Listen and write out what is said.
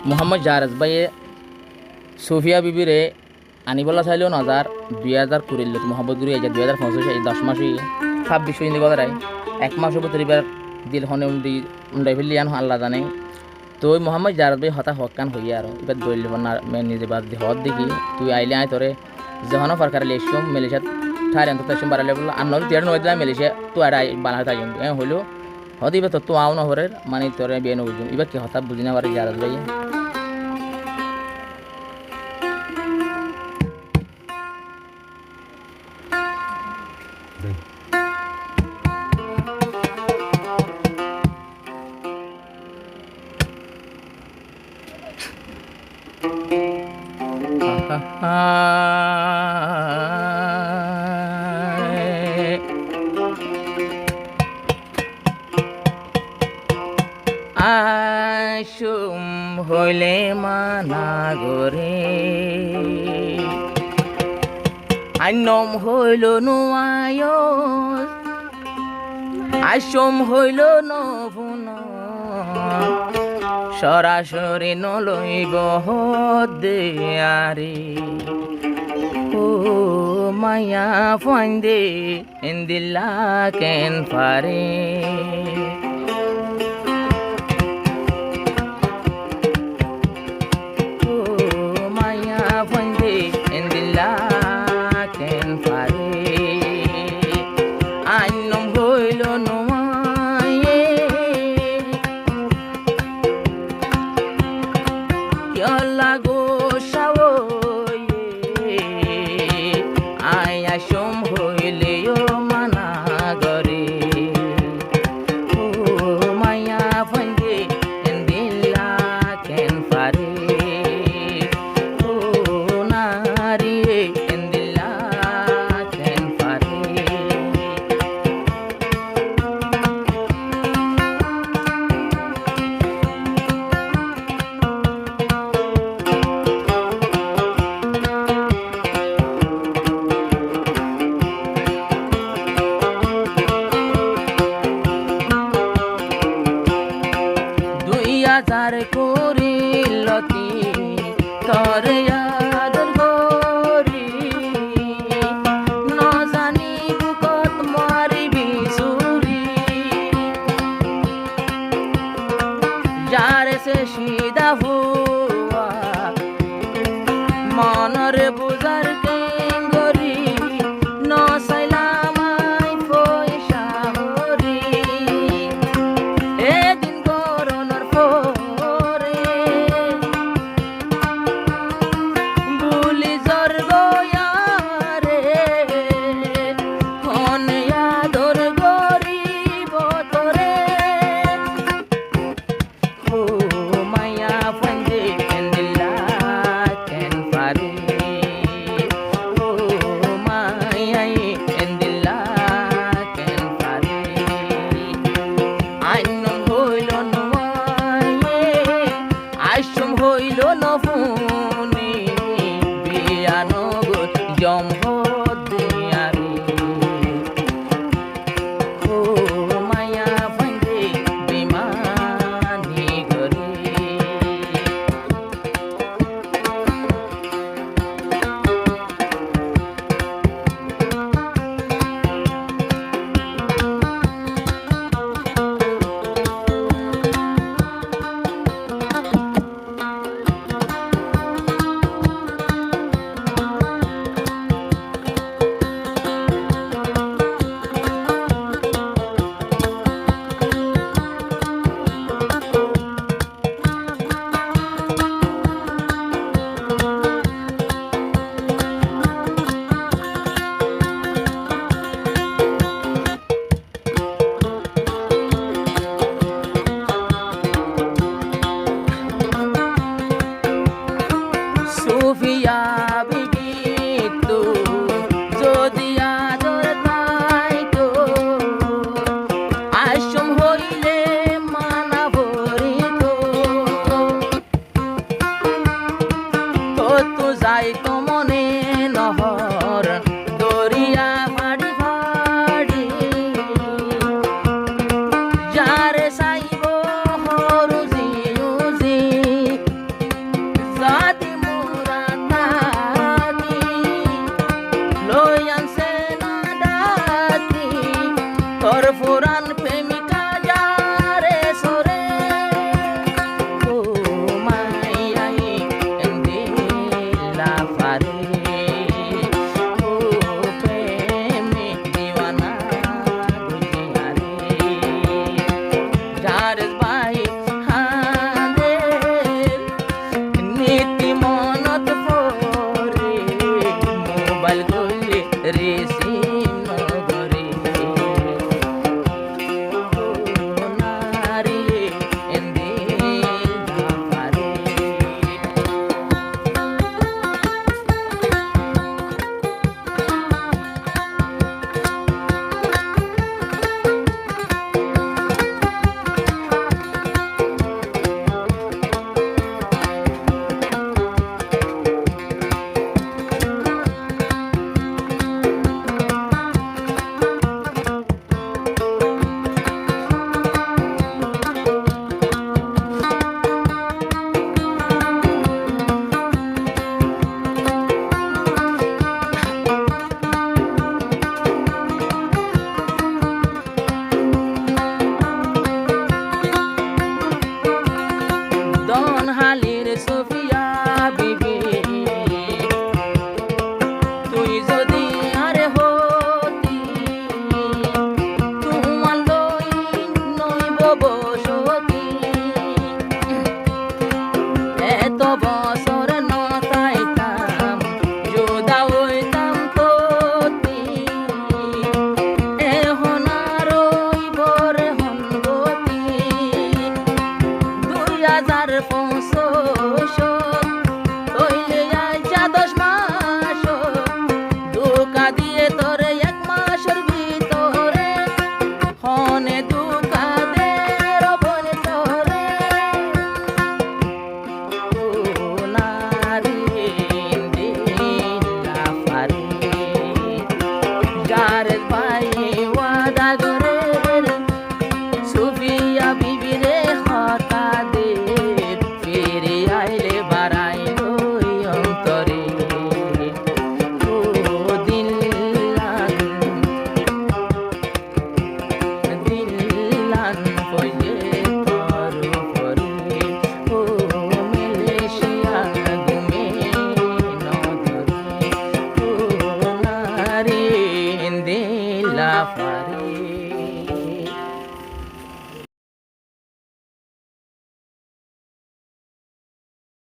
মোহাম্মদ জাহাজ ভাইয়ে সুফিয়া বিবিরে আনিবলা চাইলেও নজার 2020 মোহাম্মদ গুরি 2025 10 মাসই 26 হিন্দি বলারাই 1 মাস উপর এবার দিল হনে উন্ডাই ফেলিয়ান আল্লাহ জানে তো ওই মোহাম্মদ জাহাজ ভাই হতা হকান হইয়া আর এবার দৈল না নিজে বাদ হদ দেখি তুই আইলে আয় তোরে যখন ফারকার লেশম মেলেশিয়া ঠারে অন্তত তাইম বাড়ালে বললো আর নয় তেরো নয় দিলাম মেলেশিয়া তো আর বানা তাই হইলো হতে এবার তো আও না হরে মানে তোরে বিয়ে বুঝুন এবার কি হতা বুঝি না পারে জাহাজ ভাই আশুম হইলে মানা গরে আইনম হইল নোয়ায় আশুম হইল নভুন সরাসরি নলইব দেয়ারে ও মায়া ফাইন্দে ইন্দিল্লা কেন পারে ও মায়া ফাইন্দে ইন্দিল্লা কেন পারে আইনম হইল নোয়ায়ে লাগো সাওয়ে আয়া সোম হইলে ও মানা গরে ও মায়া ফাইন্দে এন্দিল্লা কেন পারে ও নারী এন্দিল্লা কেন পারে যার করিলতি তরে আদর গরি ন জানি বুকত মারিবি চুরি যারে সে সিধা হুয়া মনরে বুঝার কেঙ্গরি ন চাইলাম আই পয়সা হরি এদিন করোনার পরে বুলি জর গয়ারে হনে আদর গরিব তোরে ও মায়া ফাইন্দে এন্দিল্লা কেন পারে ও মায়া এন্দিল্লা কেন পারে আইন হইল নয় আইসম হইল নফুনি বিয়ানগ জম দিয়ারে ও মায়া ফাইন্দে বিমানি গরে সুফিয়া বিবি তো যদি আদর পাইতো আইসম হইলে মানা ভরিত তো তো যাইতো মনে নহর দরিয়া ভাড়ি ভাড়ি যারে চাইব হরুজি উজি মন হালির সুফিয়া বিবি তুই যদি আরে হতি তোমার লই নইব বসতি এত